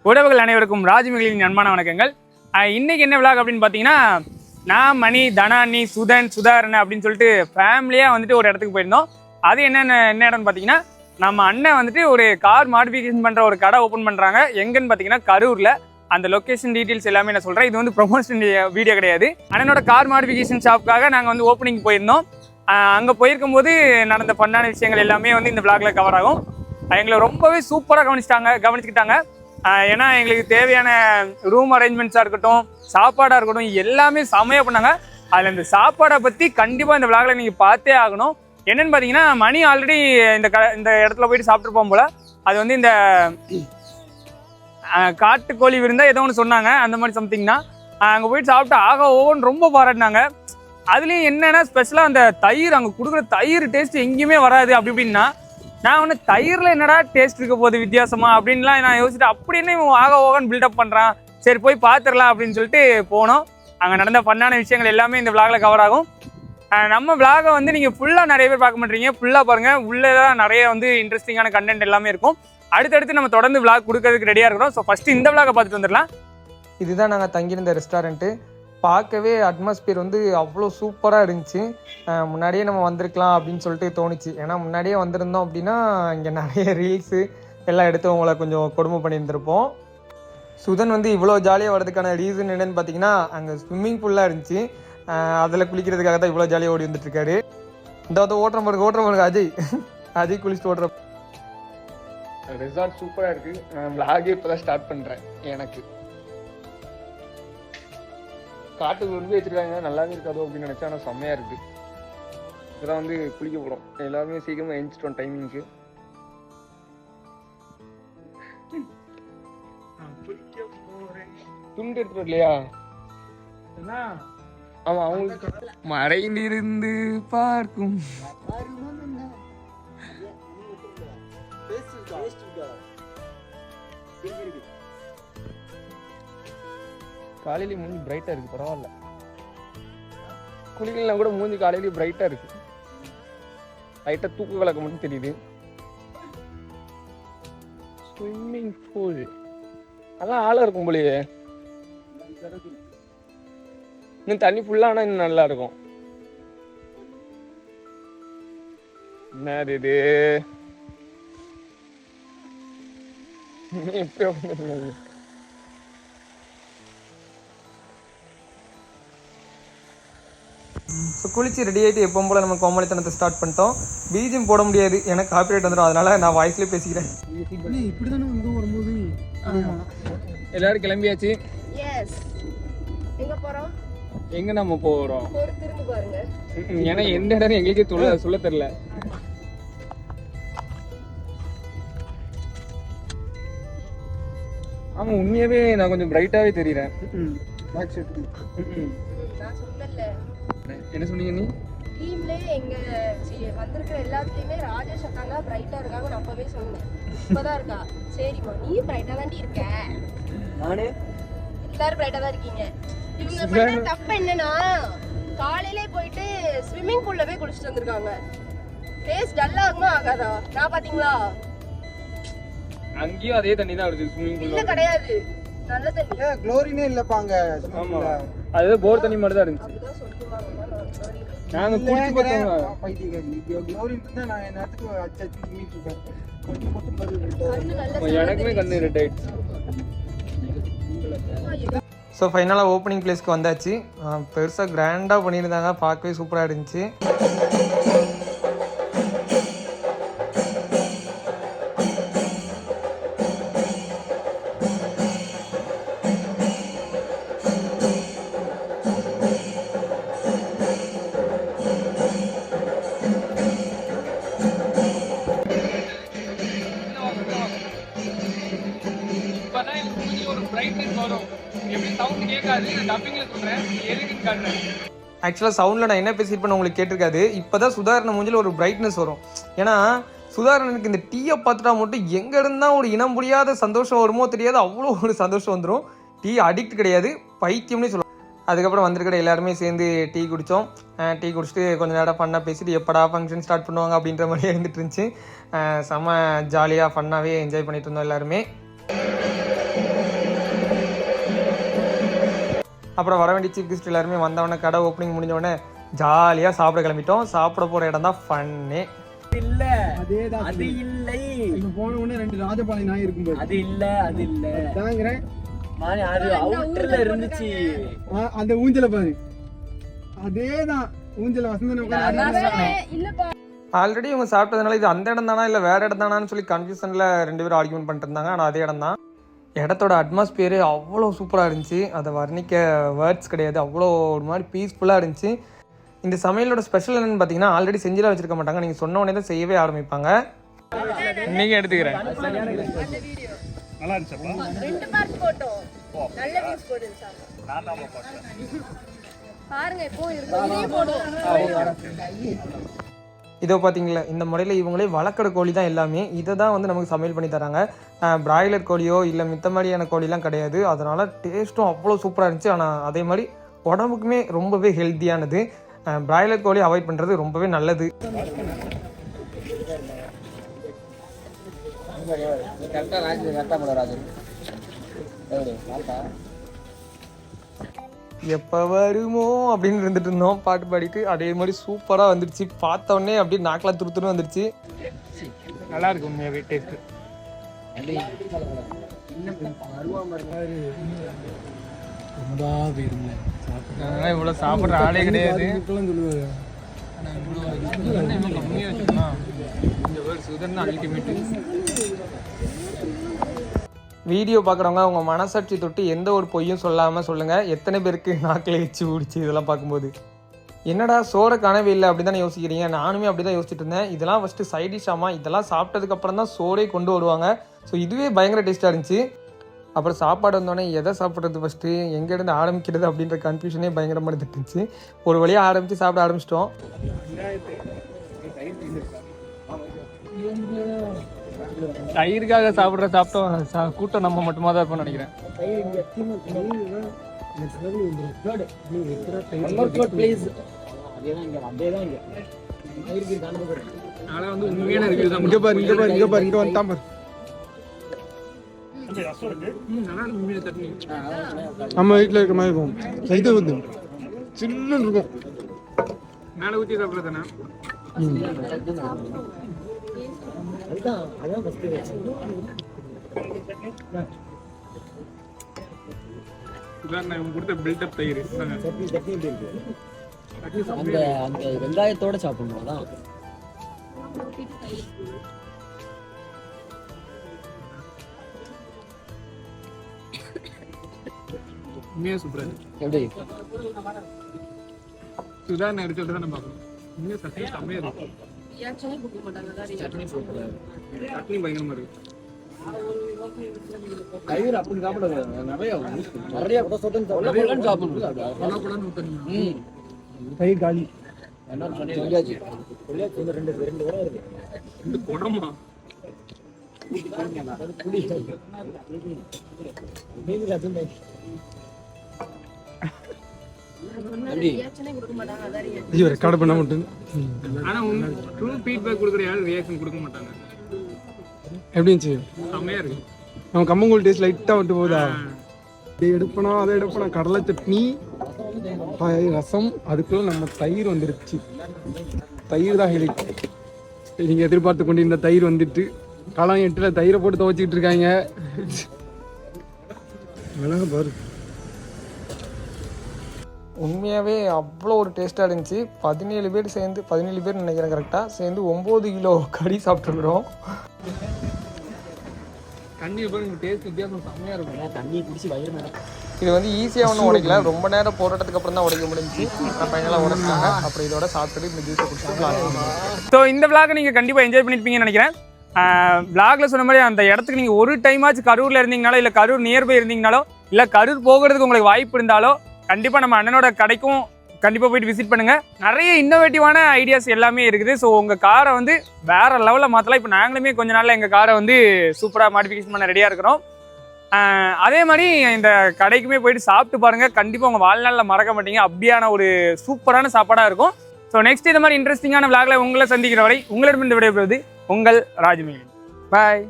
உறவுகள் அனைவருக்கும் ராஜ்மகளின் அன்பான வணக்கங்கள். இன்னைக்கு என்ன விளாக் அப்படின்னு பார்த்தீங்கன்னா, நான் மணி, தனானி, சுதன், சுதாரணன் அப்படின்னு சொல்லிட்டு ஃபேமிலியாக வந்துட்டு ஒரு இடத்துக்கு போயிருந்தோம். அது என்ன இடம்னு பார்த்தீங்கன்னா, நம்ம அண்ணன் வந்துட்டு ஒரு கார் மாடிஃபிகேஷன் பண்ணுற ஒரு கடை ஓப்பன் பண்ணுறாங்க. எங்கன்னு பார்த்தீங்கன்னா கரூரில். அந்த லொக்கேஷன் டீட்டெயில்ஸ் எல்லாமே நான் சொல்கிறேன். இது வந்து ப்ரொமோஷன் வீடியோ கிடையாது. அண்ணனோட கார் மாடிஃபிகேஷன் ஷாப்புக்காக நாங்கள் வந்து ஓப்பனிங் போயிருந்தோம். அங்கே போயிருக்கும் போது நடந்த பண்ணான விஷயங்கள் எல்லாமே வந்து இந்த விளாக்ல கவர் ஆகும். எங்களை ரொம்பவே சூப்பராக கவனிச்சுக்கிட்டாங்க. ஏன்னா எங்களுக்கு தேவையான ரூம் அரேஞ்ச்மெண்ட்ஸாக இருக்கட்டும், சாப்பாடாக இருக்கட்டும், எல்லாமே செமையாக பண்ணாங்க. அதில் இந்த சாப்பாடை பற்றி கண்டிப்பாக இந்த விளாகில் நீங்கள் பார்த்தே ஆகணும். என்னென்னு பார்த்தீங்கன்னா, மணி ஆல்ரெடி இந்த இடத்துல போயிட்டு சாப்பிட்ருப்போம் போல். அது வந்து இந்த காட்டுக்கோழி விருந்தா ஏதோ ஒன்று சொன்னாங்க, அந்த மாதிரி சம்திங்னா. அங்கே போயிட்டு சாப்பிட்டு ஓன்னு ரொம்ப பாராட்டினாங்க. அதுலேயும் என்னென்னா ஸ்பெஷலாக அந்த தயிர், அங்கே கொடுக்குற தயிர் டேஸ்ட் எங்கேயுமே வராது அப்படி இப்படின்னா. நான் ஒன்று தயிரில் என்னடா டேஸ்ட் இருக்க போகுது வித்தியாசமா அப்படின்லாம் நான் யோசிச்சுட்டு, அப்படி என்ன இவன் ஓவன் பில்டப் பண்ணுறான், சரி போய் பார்த்துடலாம் அப்படின்னு சொல்லிட்டு போனோம். அங்கே நடந்த பண்ணான விஷயங்கள் எல்லாமே இந்த விளாகில் கவர் ஆகும். நம்ம விளாகை வந்து நீங்கள் ஃபுல்லாக நிறைய பேர் பார்க்க மாட்டீங்க, ஃபுல்லாக பாருங்கள். உள்ளே தான் நிறைய வந்து இன்ட்ரெஸ்டிங்கான கண்டென்ட் எல்லாமே இருக்கும். அடுத்தடுத்து நம்ம தொடர்ந்து விளாக் கொடுக்கறதுக்கு ரெடியாக இருக்கிறோம். ஸோ ஃபஸ்ட்டு இந்த விளாகை பார்த்துட்டு வந்துடலாம். இதுதான் நாங்கள் தங்கியிருந்த ரெஸ்டாரண்ட்டு. பார்க்கவே அட்மாஸ்பியர் வந்து அவ்வளோ சூப்பராக இருந்துச்சு. முன்னாடியே நம்ம வந்திருக்கலாம் அப்படின்னு சொல்லிட்டு தோணுச்சு. ஏன்னா முன்னாடியே வந்திருந்தோம் அப்படின்னா இங்கே நிறைய ரீல்ஸு எல்லாம் எடுத்து உங்களை கொஞ்சம் கொடுமை பண்ணியிருந்திருப்போம். சுதன் வந்து இவ்வளோ ஜாலியாக வரதுக்கான ரீசன் என்னென்னு பார்த்தீங்கன்னா, அங்கே ஸ்விம்மிங் பூல்லாம் இருந்துச்சு. அதில் குளிக்கிறதுக்காக தான் இவ்வளோ ஜாலியாக ஓடி வந்துட்டுருக்காரு. இந்த ஓட்டுற பாருங்க அஜய் குளிச்சுட்டு ஓட்டுற. ரிசார்ட் சூப்பராக இருக்குது. விளாகே இப்போ தான் ஸ்டார்ட் பண்ணுறேன். எனக்கு காட்டுக்கு வந்து வச்சிருக்காங்க, நல்லாவே இருக்காதோ அப்படின்னு நினச்சா, ஆனால் செம்மையாக இருக்குது. இதெல்லாம் வந்து குளிக்க போகிறோம். எல்லாருமே சீக்கிரமாக எழுந்திரிச்சிட்டோம் டைமிங்க்கு. துண்டு எடுத்துட்டு இல்லையா? ஆமாம், அவங்களுக்கு மறைந்திருந்து பார்க்கும் காலையிலேயே மூஞ்சி பிரைட்டாக இருக்குது. பரவாயில்ல, குளிக்கலாம் கூட மூஞ்சி காலையிலேயே பிரைட்டாக இருக்குது. லைட்டாக தூக்கு கலக்க மட்டும் தெரியுது. ஸ்விம்மிங் பூல் அதெல்லாம் ஆளாக இருக்கும் போலயே. இன்னும் தண்ணி ஃபுல்லாக ஆனால் இன்னும் நல்லா இருக்கும். என்ன இது எப்போ ஸோ குளிச்சு ரெடி ஆகிட்டு எப்போ போல் நம்ம கோமலித்தனத்தை ஸ்டார்ட் பண்ணிட்டோம். பிஜிஎம் போட முடியாது, எனக்கு காப்பிரைட் வந்துடும். அதனால நான் வாய்ஸ்லேயே பேசிக்கிறேன். இப்படி தானே வந்து வரும்போது எல்லாரும் கிளம்பியாச்சு. எங்க நம்ம போறோம்? ஏன்னா எந்த இடம் எங்களுக்கே சொல்ல தெரியல. ஆமா, உண்மையாவே நான் கொஞ்சம் பிரைட்டாவே தெரியுறேன். என்ன சொன்னீங்க நீ? டீம்ல எங்க வந்திருக்கிற எல்லாத்துலயுமே ராஜேஷ் அக்கா தான் பிரைட்டா இருக்காங்க. நான் அப்பவே சொன்னேன், இப்பதான் இருக்கா. சரிம்மா, நீ பிரைட்டா தான் இருக்க, நானே எல்லாரும் பிரைட்டா தான் இருக்கீங்க. இவங்க பண்ண தப்பு என்னன்னா, காலையில போயிட்டு ஸ்விம்மிங் பூல்ல போய் குளிச்சுட்டு வந்திருக்காங்க. ஃபேஸ் டல் ஆகுமா ஆகாதா? நான் பாத்தீங்களா, அங்கேயும் அதே தண்ணி தான் வருது. ஸ்விம்மிங் பூல் இல்ல கிடையாது, நல்ல தண்ணி. குளோரினே இல்லப்பாங்க. ஆமா, அது போர் தண்ணி மட்டும் தான் இருந்துச்சு. அப்படிதான் சொல்லுவாங்க. நாங்க குளிச்சு பார்த்தோம். எனக்குமே கண்ணு ரெட் ஆயிடுச்சு. ஸோ ஃபைனலாக ஓப்பனிங் பிளேஸ்க்கு வந்தாச்சு. பெருசாக கிராண்டாக பண்ணியிருந்தாங்க, பார்க்கவே சூப்பராக இருந்துச்சு. ஆக்சுவலாக சவுண்டில் நான் என்ன பேசியிருப்பேன் உங்களுக்கு கேட்டிருக்காது. இப்போ தான் சுதாரண மூஞ்சில் ஒரு பிரைட்னஸ் வரும். ஏன்னா சுதாரணனுக்கு இந்த டீயை பார்த்துட்டா மட்டும் எங்கே இருந்தால் ஒரு இனம் புரியாத சந்தோஷம் வருமோ தெரியாது, அவ்வளோ ஒரு சந்தோஷம் வந்துடும். டீ அடிக்ட் கிடையாது, பைத்தியம்னே சொல்லலாம். அதுக்கப்புறம் வந்திருக்கிற எல்லாருமே சேர்ந்து டீ குடித்தோம். டீ குடிச்சிட்டு கொஞ்சம் நேரம் ஃபன்னாக பேசிட்டு எப்படா ஃபங்க்ஷன் ஸ்டார்ட் பண்ணுவாங்க அப்படின்ற மாதிரியே இருந்துட்டு இருந்துச்சு. செம்ம ஜாலியாக ஃபன்னாகவே என்ஜாய் பண்ணிட்டு இருந்தோம் எல்லாருமே. அப்புறம் வர வேண்டிய சீஃப் கெஸ்ட் எல்லாருமே வந்தவொடனே கடை ஓப்பனிங் முடிஞ்சவொடனே ஜாலியாக சாப்பிட கிளம்பிட்டோம். சாப்பிட போகிற இடம் தான் ஃபன்னே. இல்ல அதேதான், அது இல்லை. இங்க போன உடனே 2 ராஜபாளையம் நாய் இருக்கும்போது அது இல்ல தாங்கறேன். அது அவுட்டர்ல இருந்துச்சு. அந்த ஊஞ்சல பாரு, அதேதான் ஊஞ்சல வசந்தன இல்லப்பா. ஆல்ரெடி இவங்க சாப்பிட்டதுனால இது அந்த இடம் தானா இல்லை வேற இடம் தானான்னு சொல்லி கன்ஃபியூஷனில் 2 பேரும் ஆர்கியூமெண்ட் பண்ணிட்டு இருந்தாங்க. ஆனால் அதே இடம் தான். இடத்தோட அட்மாஸ்பியரே அவ்வளோ சூப்பராக இருந்துச்சு. அதை வர்ணிக்க வேர்ட்ஸ் கிடையாது. அவ்வளோ ஒரு மாதிரி பீஸ்ஃபுல்லாக இருந்துச்சு. இந்த சமையலோட ஸ்பெஷல் என்னன்னு பார்த்தீங்கன்னா ஆல்ரெடி செஞ்சுலாம் வச்சிருக்க மாட்டாங்க. நீங்கள் சொன்ன உடனே தான் செய்யவே ஆரம்பிப்பாங்க. இன்னைக்கு எடுத்துக்கிறேன். நல்லா இருந்துச்சப்பா. 2 பார்ட் போட்டோம். நல்ல வியூஸ் போடுங்க. பாருங்க இப்போ இதே போடுவோம். இதோ பார்த்தீங்களா, இந்த முறையில் இவங்களே வளர்க்குற கோழி தான் எல்லாமே. இதை தான் வந்து நமக்கு சமையல் பண்ணி தராங்க. பிராய்லர் கோழியோ இல்லை மித்த மாதிரியான கோழிலாம் கிடையாது. அதனால் டேஸ்ட்டும் அவ்வளோ சூப்பராக இருந்துச்சு. ஆனால் அதே மாதிரி உடம்புக்குமே ரொம்பவே ஹெல்த்தியானது. பிராய்லர் கோழி அவாய்ட் பண்ணுறது ரொம்பவே நல்லது. எப்போ வருமோ அப்படின்னு இருந்துட்டு இருந்தோம் பாட்டு பாடிட்டு. அதே மாதிரி சூப்பராக வந்துடுச்சு. பார்த்த உடனே அப்படியே நாக்கில் துருத்துன்னு வந்துடுச்சு. நல்லா இருக்கு உண்மையாகவே டேஸ்ட்டு. இவ்வளோ சாப்பிட்ற ஆளே கிடையாது. வீடியோ பார்க்குறவங்க உங்கள் மனசாட்சி தொட்டு எந்த ஒரு பொய்யும் சொல்லாமல் சொல்லுங்கள். எத்தனை பேருக்கு நாக்கில் எச்சு ஊடிச்சு இதெல்லாம் பார்க்கும்போது. என்னடா சோறை காணவே இல்லை அப்படி தானே யோசிக்கிறீங்க. நானுமே அப்படி தான் யோசிச்சுட்டு இருந்தேன். இதெல்லாம் ஃபஸ்ட்டு சைட் டிஷ்ஷாமா, இதெல்லாம் சாப்பிட்டதுக்கப்புறம் தான் சோறே கொண்டு வருவாங்க. ஸோ இதுவே பயங்கர டேஸ்ட்டாக இருந்துச்சு. அப்புறம் சாப்பாடு வந்தோடனே எதை சாப்பிட்றது ஃபஸ்ட்டு, எங்கேருந்து ஆரம்பிக்கிறது அப்படின்ற கன்ஃபியூஷனே பயங்கரமாக இருந்துச்சு. ஒரு வழியாக ஆரம்பித்து சாப்பிட ஆரம்பிச்சிட்டோம். தயிருக்காக சாப்பிட்டோம் கூட்டம் நம்ம மட்டுமா தான் இருப்போம்னு நினைக்கிறேன். உண்மையான நம்ம வீட்டில் இருக்க மாதிரி இருக்கும். இது வந்து சில்லுன்னு இருக்கும். மேலே ஊற்றி சாப்பிட்றது தானே. கொடுத்த பில்டப் தயிர் அந்த வெங்காயத்தோட சாப்பிடணும். அதான் உண்மையாக சூப்பராக இருக்கு. எப்படி சுதாரணை எடுத்துட்டு தான் நம்ம பார்க்கணும். உண்மையாக சட்னி செம்மையாக இருக்கு. சட்னி பயங்கரமாக இருக்கு. தயிர் அப்படி சாப்பிடாது. நிறைய சாப்பிடணும். தயிர் காலி சொல்லியாச்சு. 2 வரை இருக்கு. இந்த குடமா ரெக்கார்ட் பண்ண மாட்டேன். ஆனா ட்ரூ ஃபீட்பேக் கொடுக்குற யாரும் ரியாக்ஷன் கொடுக்க மாட்டாங்க. எப்படி இருந்துச்சு? செம்மையா இருக்கு. நம்ம கம்மங்கூழ் டேஸ்ட் லைட்டாக விட்டு போகுதா? இதை எடுப்பனா அதை எடுப்பனா. கடலை சட்னி, ரசம், அதுக்குள்ள நம்ம தயிர் வந்துருச்சு. தயிர் தான் ஹைலைட். நீங்கள் எதிர்பார்த்து கொண்டு இந்த தயிர் வந்துட்டு காலம் 8ல் தயிரை போட்டு துவைச்சிக்கிட்டு இருக்காங்க. மிளகா பாரு. உண்மையாகவே அவ்வளோ ஒரு டேஸ்ட்டாக இருந்துச்சு. 17 பேர் நினைக்கிறேன் கரெக்டாக சேர்ந்து 9 கிலோ கறி சாப்பிட்டுருக்குறோம். தண்ணி பாருங்க, டேஸ்ட் வித்தியாசம் செம்மையாக இருக்கும். தண்ணி குடிச்சு வயிறு மேடம். இது வந்து ஈஸியாக ஒன்றும் உடைக்கல. ரொம்ப நேரம் போராட்டத்துக்கு அப்புறம் தான் உடைக்க முடிஞ்சிச்சு. ஃபைனலாக உடைச்சிட்டாங்க. அப்புறம் இதோட சாப்பிட்டுட்டு இந்த ஜூஸை குடிச்சிட்டு vlog. ஸோ இந்த vlog நீங்கள் கண்டிப்பாக என்ஜாய் பண்ணியிருப்பீங்கன்னு நினைக்கிறேன். vlogல சொன்ன மாதிரி அந்த இடத்துக்கு நீங்கள் ஒரு டைமாச்சும் கரூரில் இருந்தீங்கனாலோ இல்லை கரூர் நியர்பை இருந்தீங்கனாலோ இல்லை கரூர் போகிறதுக்கு உங்களுக்கு வாய்ப்பு இருந்தாலோ கண்டிப்பாக நம்ம அண்ணனோட கடைக்கும் கண்டிப்பாக போயிட்டு விசிட் பண்ணுங்கள். நிறைய இன்னோவேட்டிவான ஐடியாஸ் எல்லாமே இருக்குது. ஸோ உங்கள் காரை வந்து வேறு லெவலில் மாற்றலாம். இப்போ நாங்களுமே கொஞ்ச நாளில் எங்கள் காரை வந்து சூப்பராக மாடிஃபிகேஷன் பண்ண ரெடியாக இருக்கிறோம். அதே மாதிரி இந்த கடைக்குமே போயிட்டு சாப்பிட்டு பாருங்கள். கண்டிப்பாக உங்கள் வாழ்நாளில் மறக்க மாட்டீங்க. அப்படியான ஒரு சூப்பரான சாப்பாடாக இருக்கும். ஸோ நெக்ஸ்ட் இந்த மாதிரி இன்ட்ரெஸ்டிங்கான vlogல உங்களை சந்திக்கிற வரை உங்களிடமிருந்து விடைபெறுவது உங்கள் ராஜ்மேகன். பாய்.